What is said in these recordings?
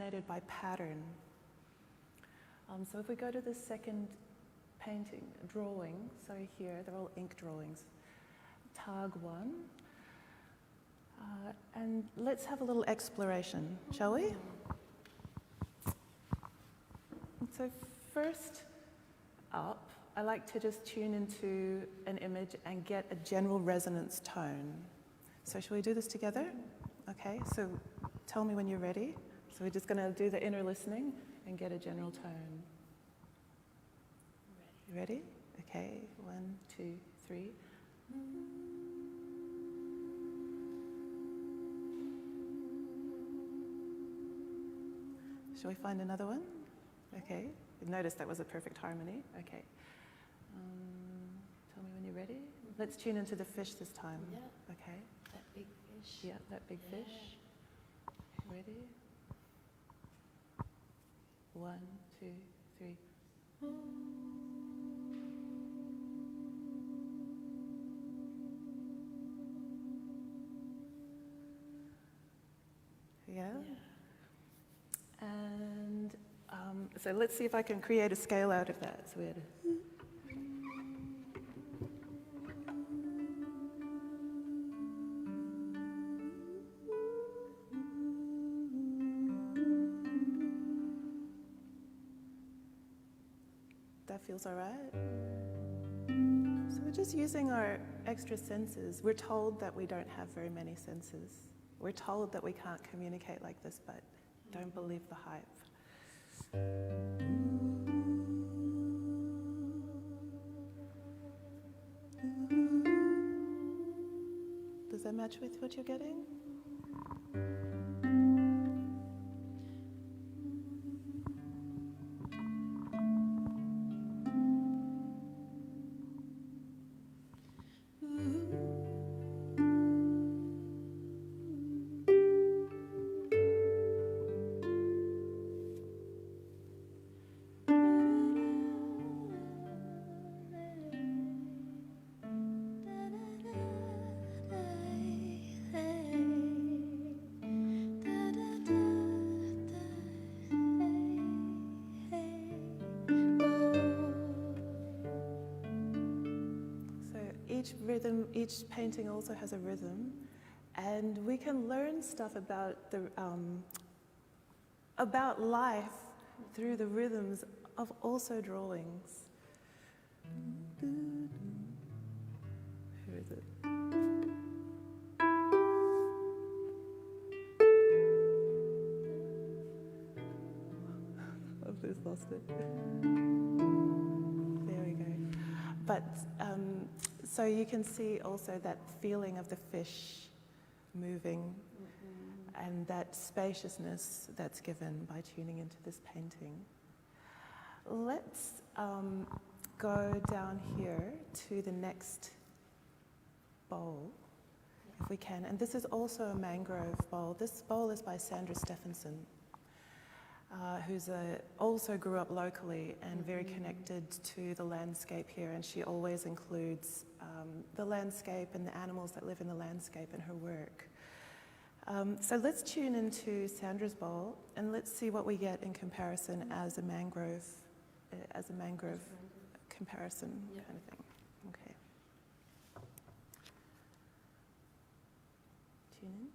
fascinated by pattern. So if we go to the second painting, drawing, so here, they're all ink drawings. Thag 1. And let's have a little exploration, shall we? So first up, I like to just tune into an image and get a general resonance tone. So shall we do this together? Okay, so tell me when you're ready. So we're just going to do the inner listening and get a general tone. Ready? Okay, 1, 2, 3. Shall we find another one? Okay, notice that was a perfect harmony. Okay. Tell me when you're ready. Let's tune into the fish this time. Yeah. Okay. That big fish. Yeah, that big fish. Ready? 1, 2, 3. Yeah. And so let's see if I can create a scale out of that. So we had that feels all right. So we're just using our extra senses. We're told that we don't have very many senses. We're told that we can't communicate like this, but don't believe the hype. Does that match with what you're getting? Each painting also has a rhythm, and we can learn stuff about the about life through the rhythms of also drawings. Who is it? I've just lost it. There we go. But so you can see also that feeling of the fish moving and that spaciousness that's given by tuning into this painting. Let's go down here to the next bowl, if we can. And this is also a mangrove bowl. This bowl is by Sandra Steffensen, who's also grew up locally and very connected to the landscape here, and she always includes the landscape and the animals that live in the landscape in her work. So let's tune into Sandra's bowl and let's see what we get in comparison as a mangrove comparison kind of thing. Okay. Tune in.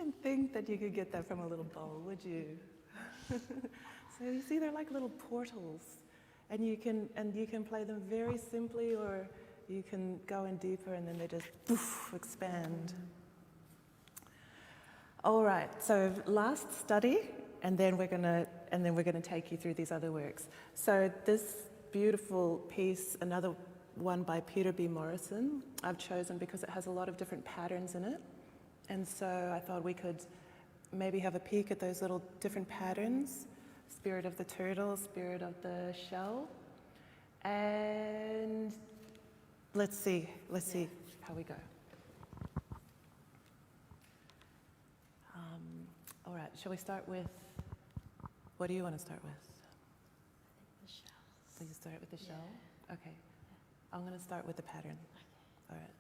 wouldn't think that you could get that from a little bowl, would you? So you see, they're like little portals, and you can play them very simply, or you can go in deeper, and then they just poof, expand. All right. So last study, and then we're gonna take you through these other works. So this beautiful piece, another one by Peter B. Morrison, I've chosen because it has a lot of different patterns in it. And so I thought we could maybe have a peek at those little different patterns. Spirit of the turtle, spirit of the shell. And let's see how we go. All right, shall we start with, what do you want to start with? The shells. So you start with the shell? Yeah. Okay. I'm going to start with the pattern. Okay. All right.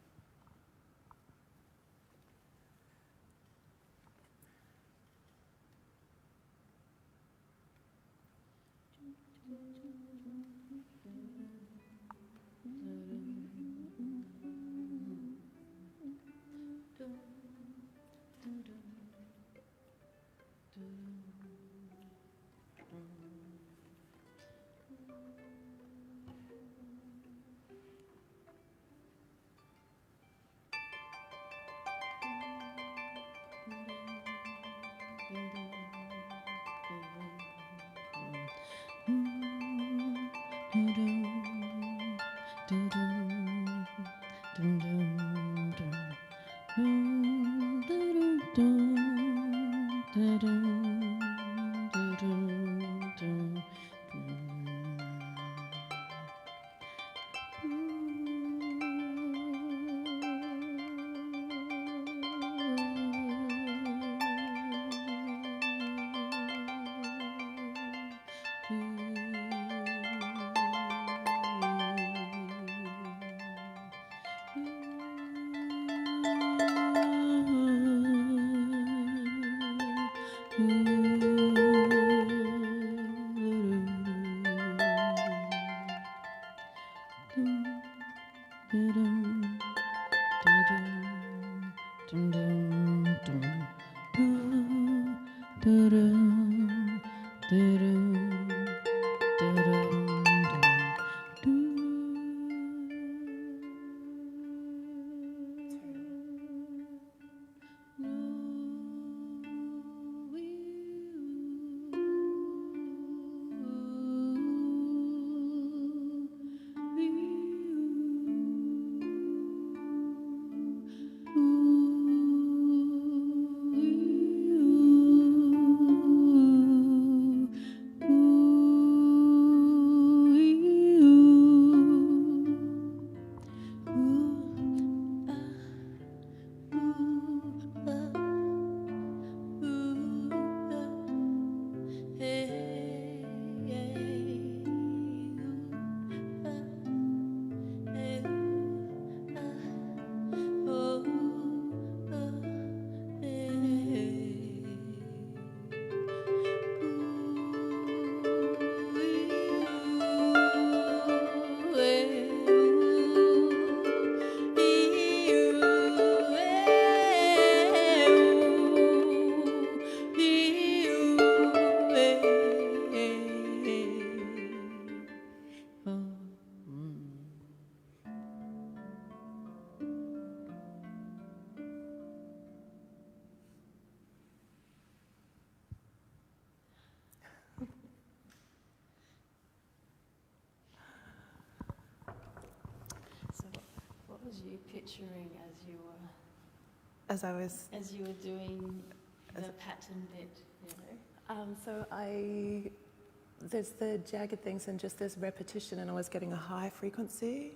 What was you picturing as you were doing the pattern bit? You know? There's the jagged things and just this repetition, and I was getting a high frequency.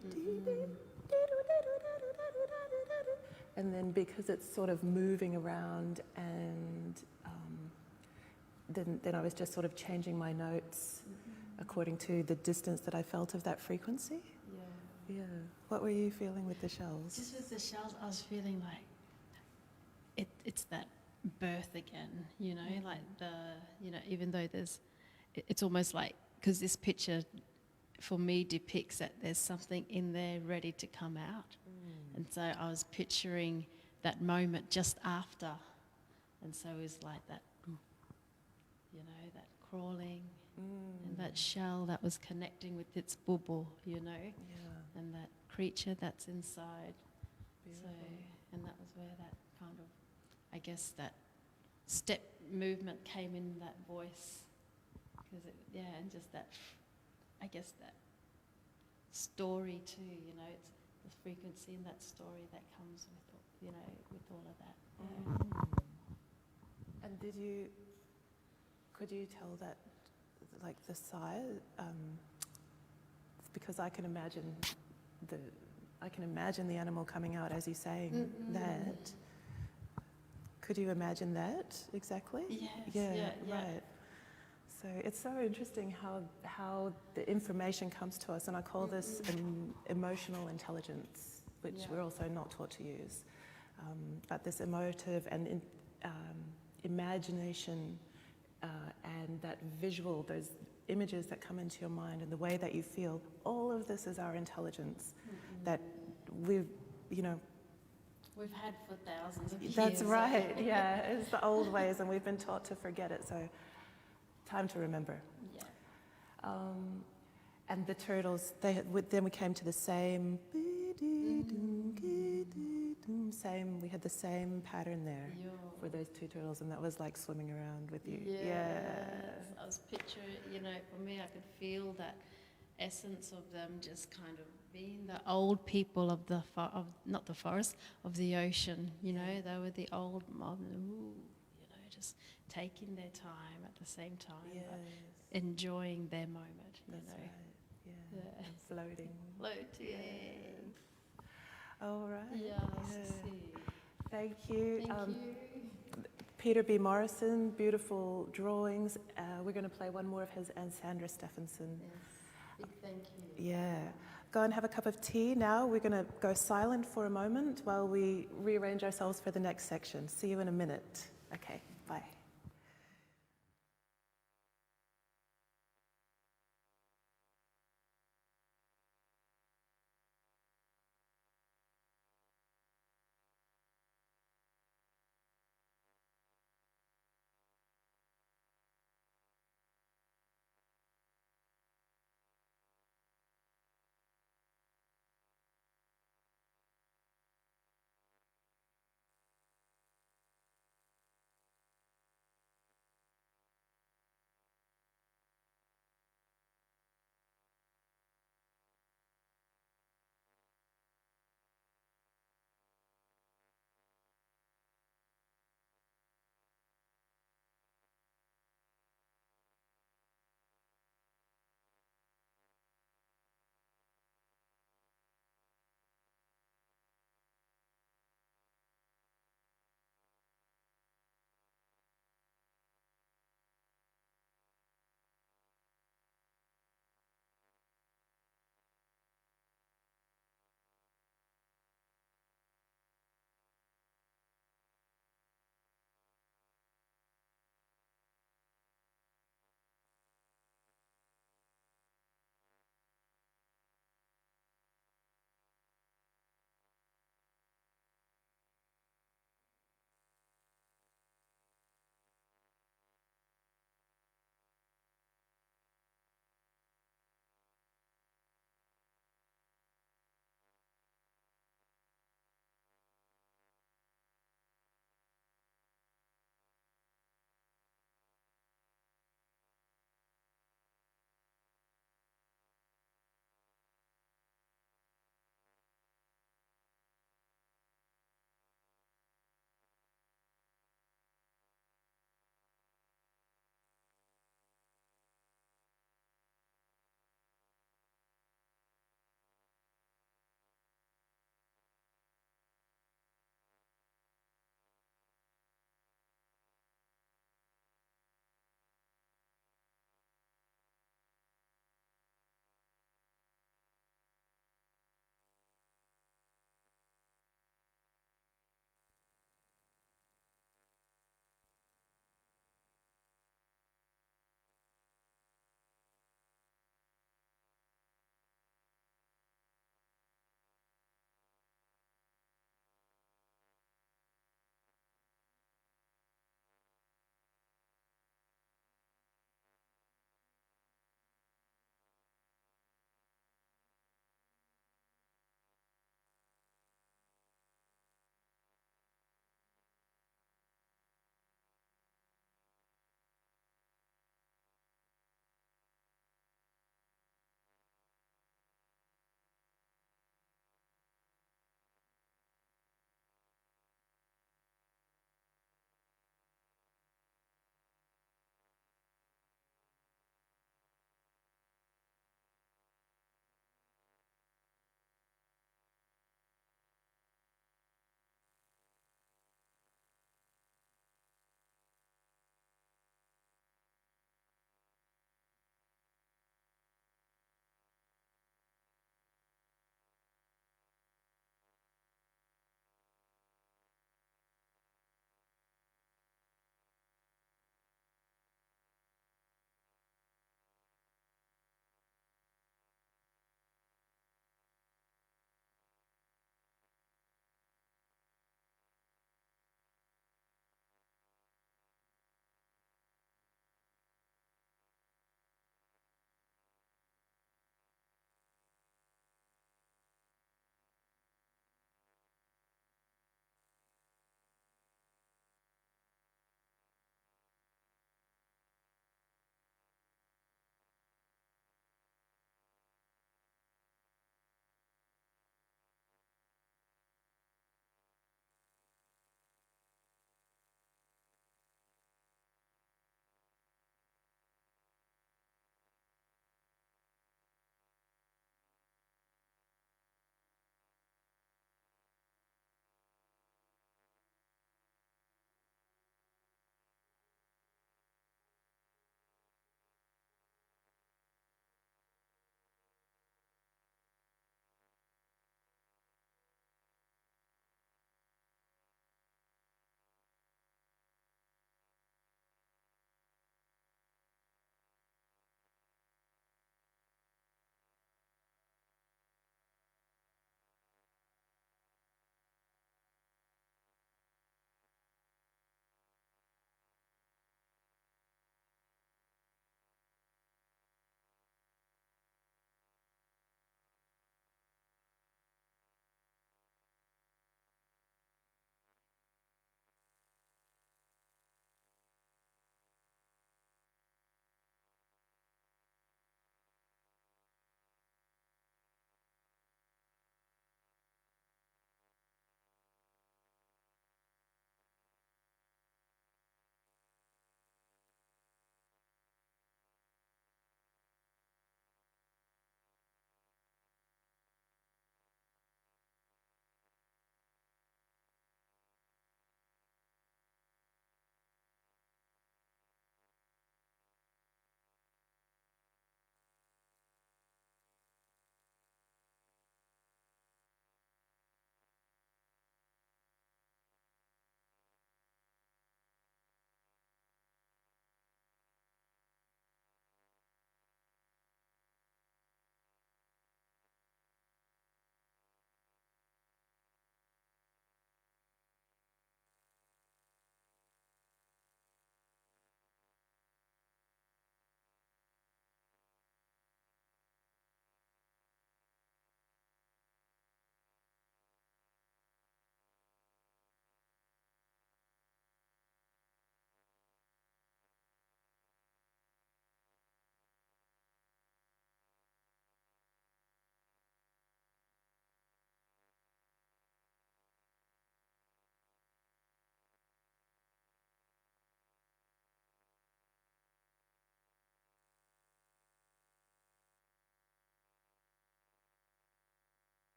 And then because it's sort of moving around, and then I was just sort of changing my notes according to the distance that I felt of that frequency. Yeah. Yeah. What were you feeling with the shells? Just with the shells, I was feeling like it's that birth again, you know, like even though it's almost like, because this picture for me depicts that there's something in there ready to come out. And so I was picturing that moment just after And so it's like that, you know, that crawling and that shell that was connecting with its bubble, you know, and that creature that's inside. Beautiful. So, and that was where that kind of, I guess, that step movement came in that voice. Because and just that, I guess that story too, you know, it's the frequency and that story that comes with, you know, with all of that. Yeah. And could you tell that, like the size? Because I can imagine the animal coming out as you're saying that. Could you imagine that exactly? Yes. Yeah. Right. So it's so interesting how the information comes to us, and I call this emotional intelligence, which we're also not taught to use. But this emotive and imagination and that visual, those images that come into your mind and the way that you feel, all of this is our intelligence that we've had for thousands of years. That's right, yeah. It's the old ways and we've been taught to forget it, so time to remember. Yeah. And the turtles, then we came to the same, we had the same pattern there for those two turtles, and that was like swimming around with you. Yes. I was picturing, you know, for me I could feel that essence of them just kind of being the old people of the, not the forest, of the ocean, you know, they were the old mob, you know, just taking their time at the same time, but enjoying their moment, you know. Right. Yeah. And floating. Floating. All right. Yes. Thank you. Thank you. Peter B. Morrison, beautiful drawings. We're going to play one more of his, and Sandra Steffensen. Yes. Big thank you. Yeah. Go and have a cup of tea now. We're going to go silent for a moment while we rearrange ourselves for the next section. See you in a minute. Okay, bye.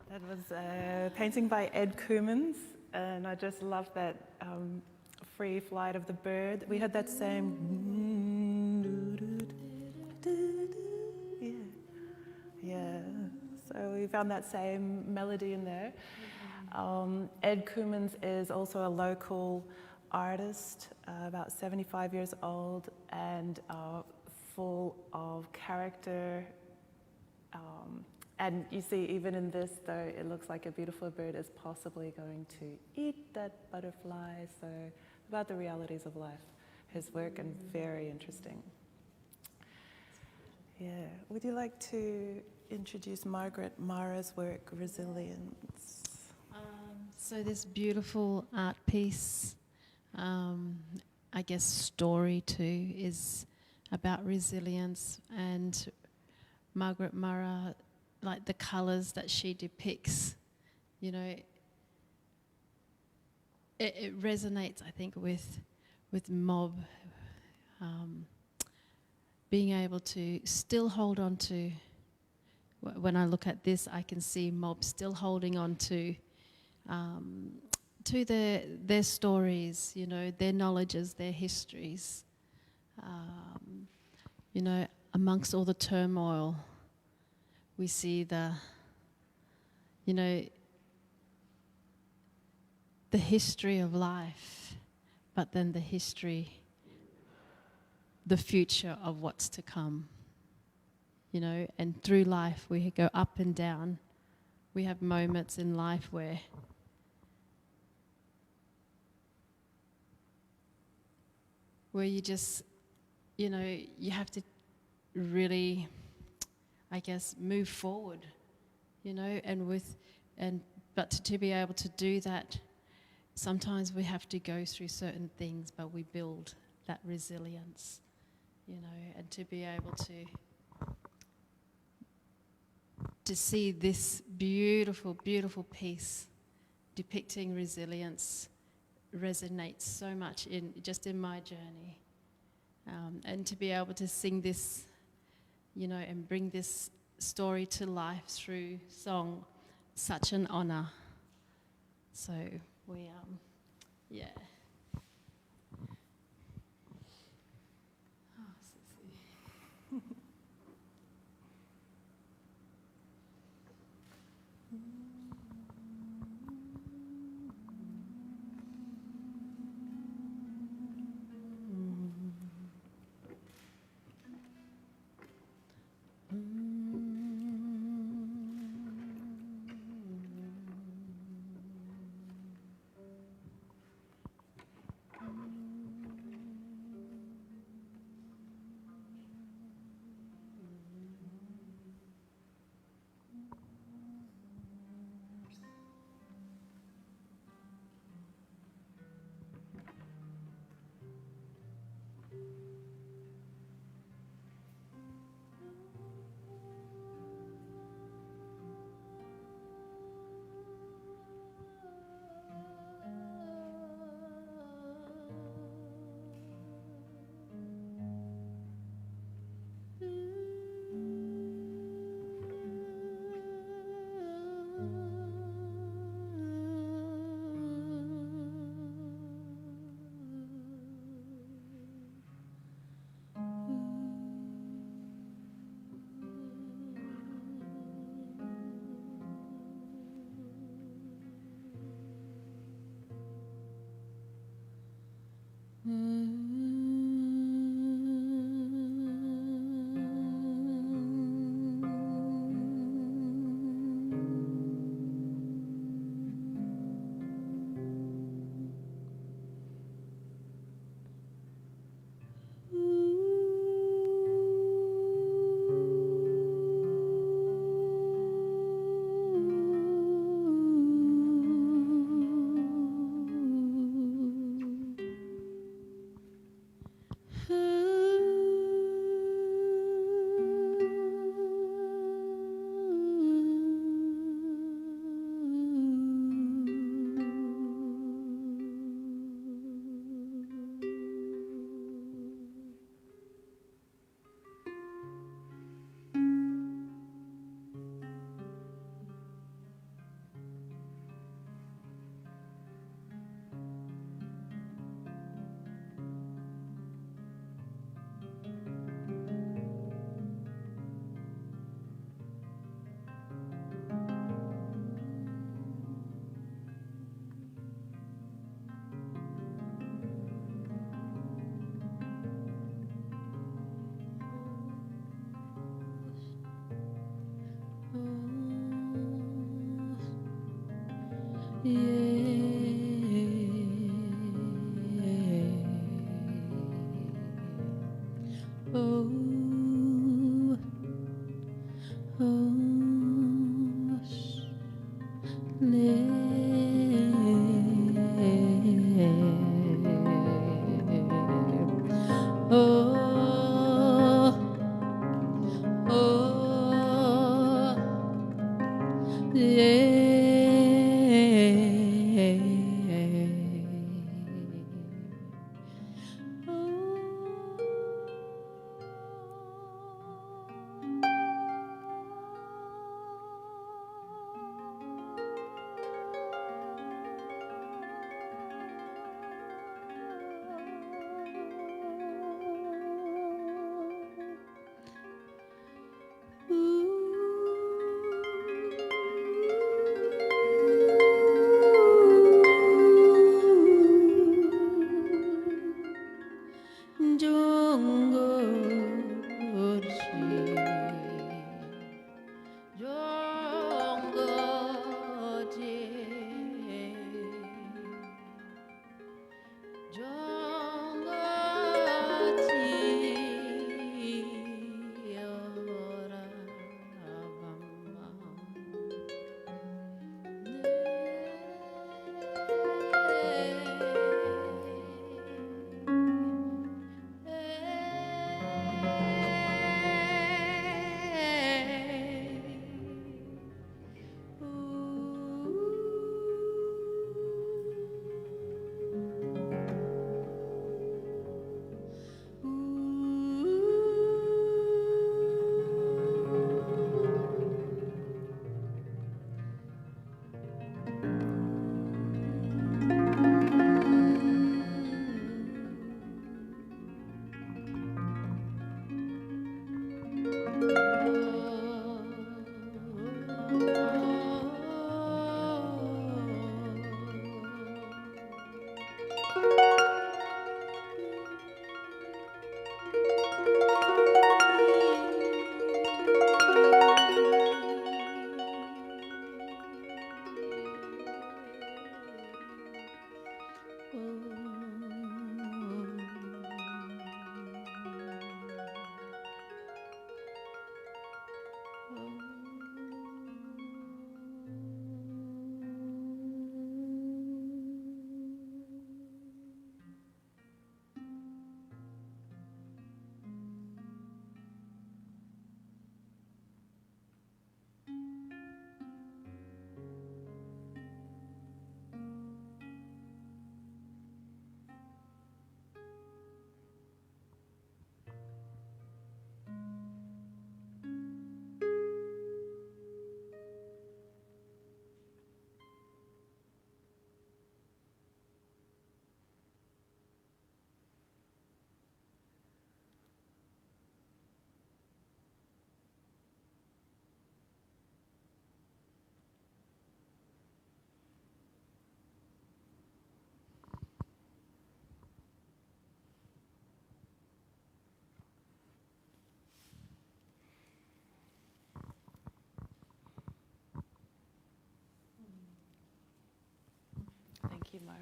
That was a painting by Ed Koumans, and I just love that free flight of the bird. We had that same, yeah. So we found that same melody in there. Ed Koumans is also a local artist, about 75 years old, and full of character. And you see, even in this, though, it looks like a beautiful bird is possibly going to eat that butterfly. So, about the realities of life, his work, and very interesting. Yeah. Would you like to introduce Margaret Mara's work, Resilience? So this beautiful art piece, I guess story too, is about resilience, and Margaret Mara, like the colours that she depicts, you know, it resonates, I think, with mob, being able to still hold on to. When I look at this, I can see mob still holding on to their stories, you know, their knowledges, their histories, you know, amongst all the turmoil. We see the history of life, but then the future of what's to come, you know, and through life we go up and down. We have moments in life where you just, you know, you have to really, I guess, move forward, you know, but to be able to do that, sometimes we have to go through certain things, but we build that resilience, you know, and to be able to see this beautiful, beautiful piece depicting resilience resonates so much in my journey. And to be able to sing this, and bring this story to life through song, such an honour. So we, yeah.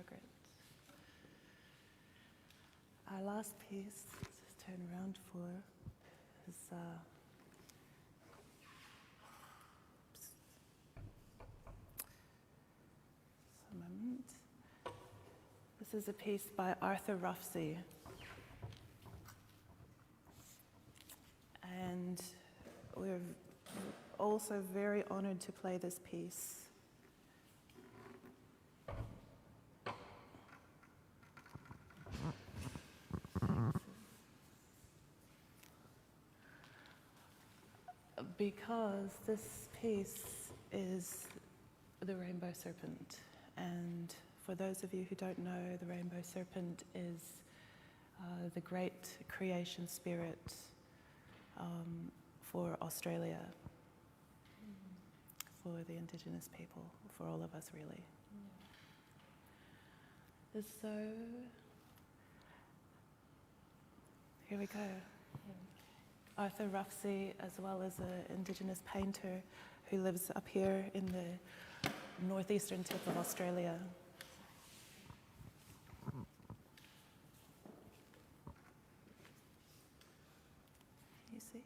Margaret. Our last piece, just turn around for, is just a moment. This is a piece by Arthur Roughsey. And we're also very honored to play this piece. Because this piece is the Rainbow Serpent. And for those of you who don't know, the Rainbow Serpent is the great creation spirit for Australia, for the Indigenous people, for all of us really. So, here we go. Arthur Roughsey, as well as an Indigenous painter who lives up here in the northeastern tip of Australia. You see?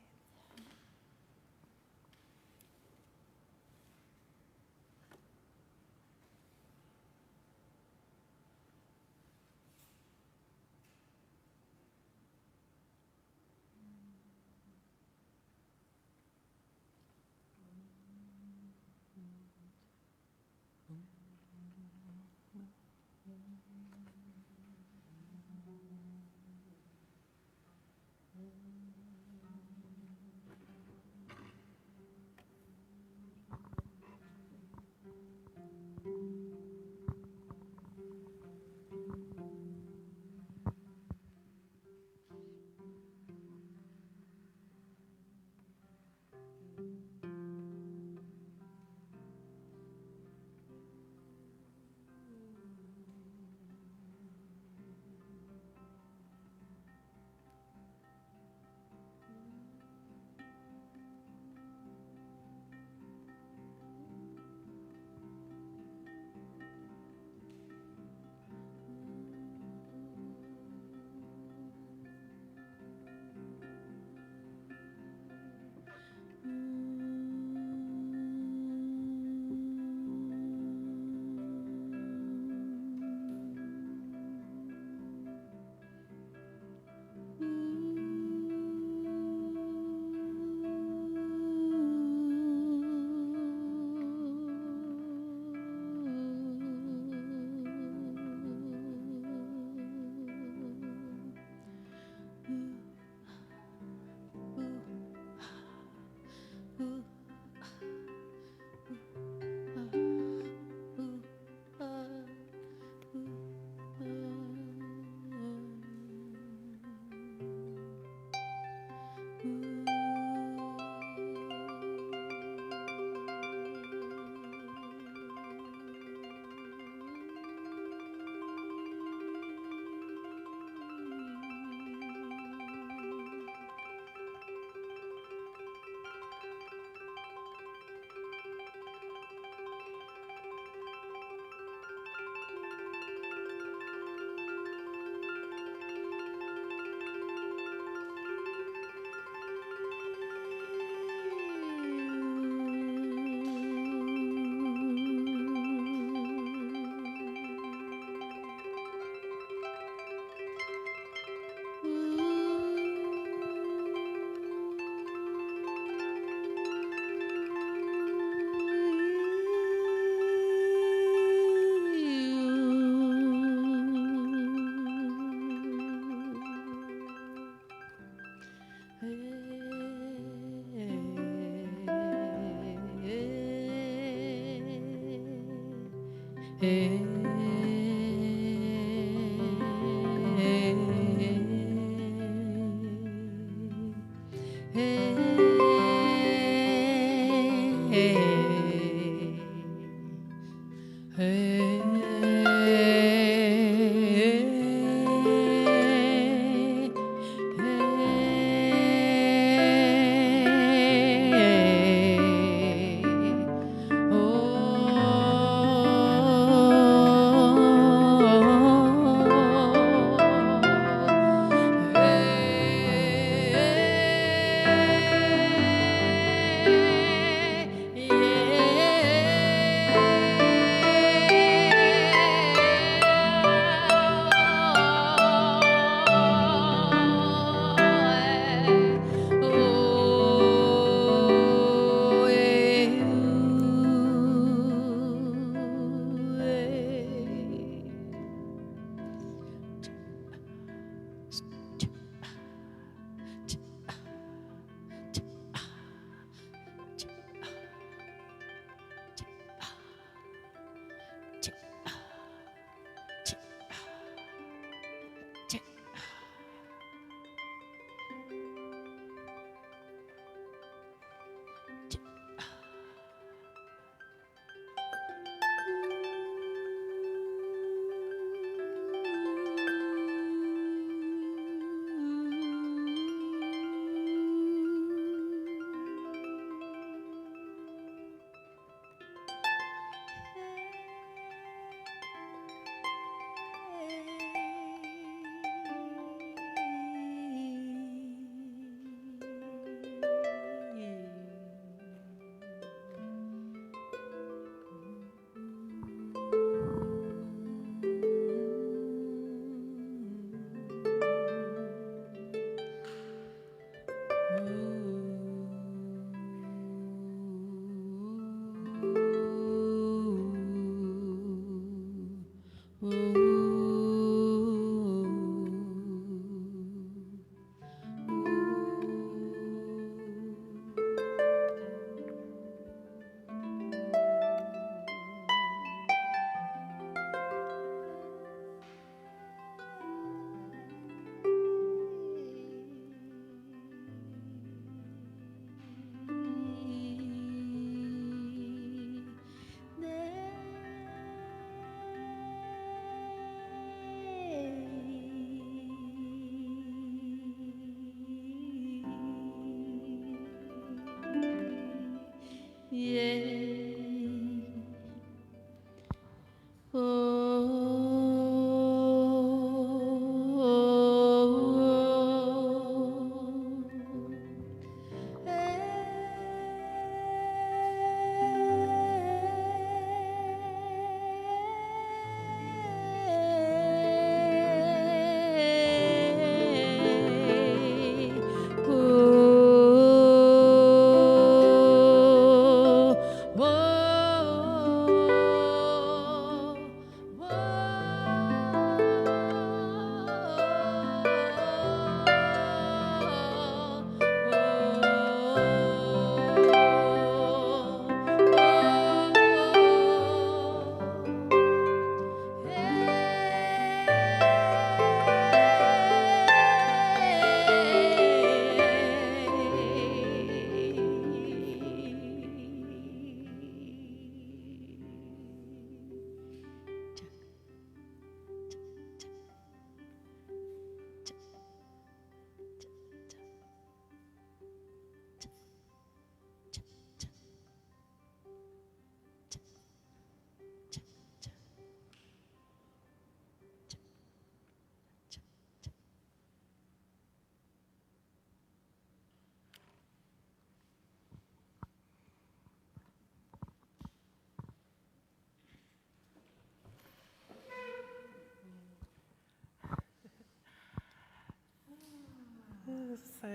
So,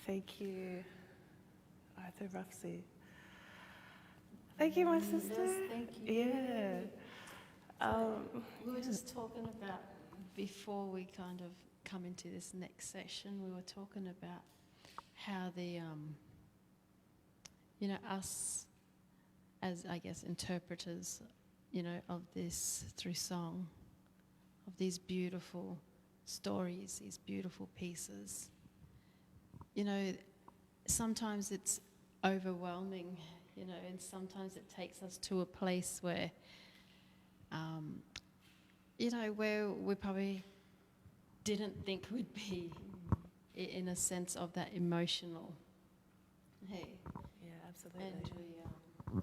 thank you, Arthur Roughsey. Thank you, my sister. Yes, thank you. Yeah. We were just talking about, before we kind of come into this next session, we were talking about how the, us as, I guess, interpreters, of this through song, of these beautiful stories, these beautiful pieces. Sometimes it's overwhelming, and sometimes it takes us to a place where, where we probably didn't think we'd be, in a sense of that emotional. Hey. Yeah, absolutely. And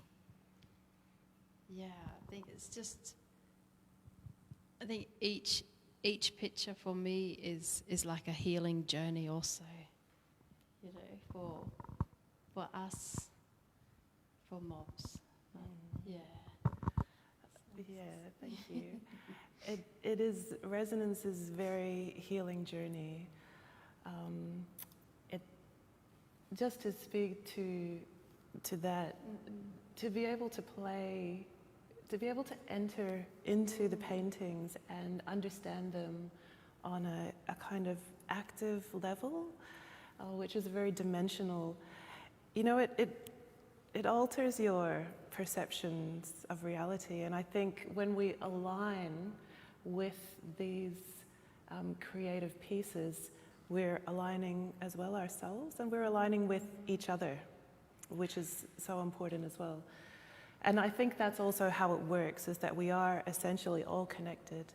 I think it's just, I think each picture for me is like a healing journey also, for us, for mobs. Yeah. Yeah, thank you. It is, resonance is very healing journey. Just to speak to that, to be able to play, to be able to enter into the paintings and understand them on a kind of active level, which is very dimensional. It alters your perceptions of reality. And I think when we align with these creative pieces, we're aligning as well ourselves, and we're aligning with each other, which is so important as well. And I think that's also how it works, is that we are essentially all connected.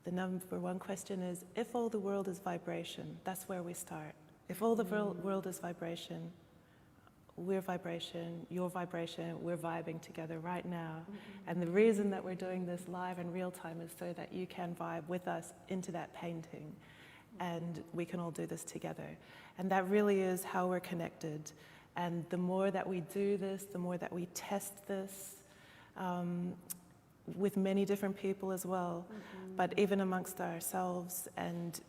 The number one question is, if all the world is vibration, that's where we start. If all the world is vibration, we're vibration, you're vibration, we're vibing together right now. And the reason that we're doing this live in real time is so that you can vibe with us into that painting, and we can all do this together. And that really is how we're connected. And the more that we do this, the more that we test this, with many different people as well, but even amongst ourselves, and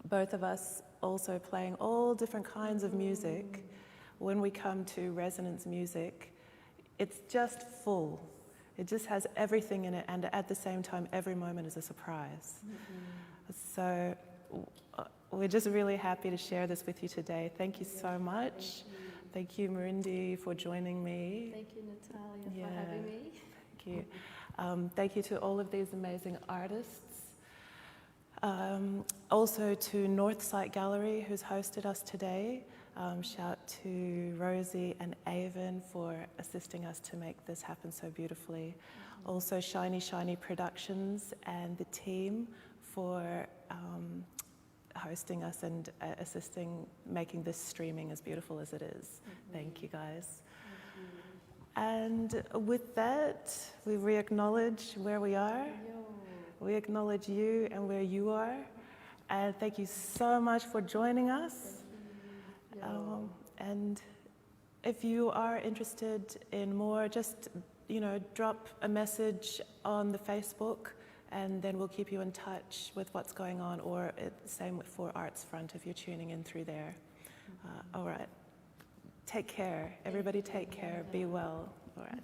both of us also playing all different kinds of music. When we come to resonance music, it's just full. It just has everything in it, and at the same time, every moment is a surprise. So we're just really happy to share this with you today. Thank you so much. Thank you, Merindi, for joining me. Thank you, Natalia, for having me. Thank you. Thank you to all of these amazing artists. Also to NorthSite Gallery, who's hosted us today. Shout to Rosie and Avon for assisting us to make this happen so beautifully. Also Shiny Shiny Productions and the team for hosting us and assisting making this streaming as beautiful as it is. Thank you, guys. And with that, we re-acknowledge where we are. We acknowledge you and where you are. And thank you so much for joining us. And if you are interested in more, just drop a message on the Facebook, and then we'll keep you in touch with what's going on, or same for Arts Front if you're tuning in through there. All right. Take care. Everybody take care. Be well. All right.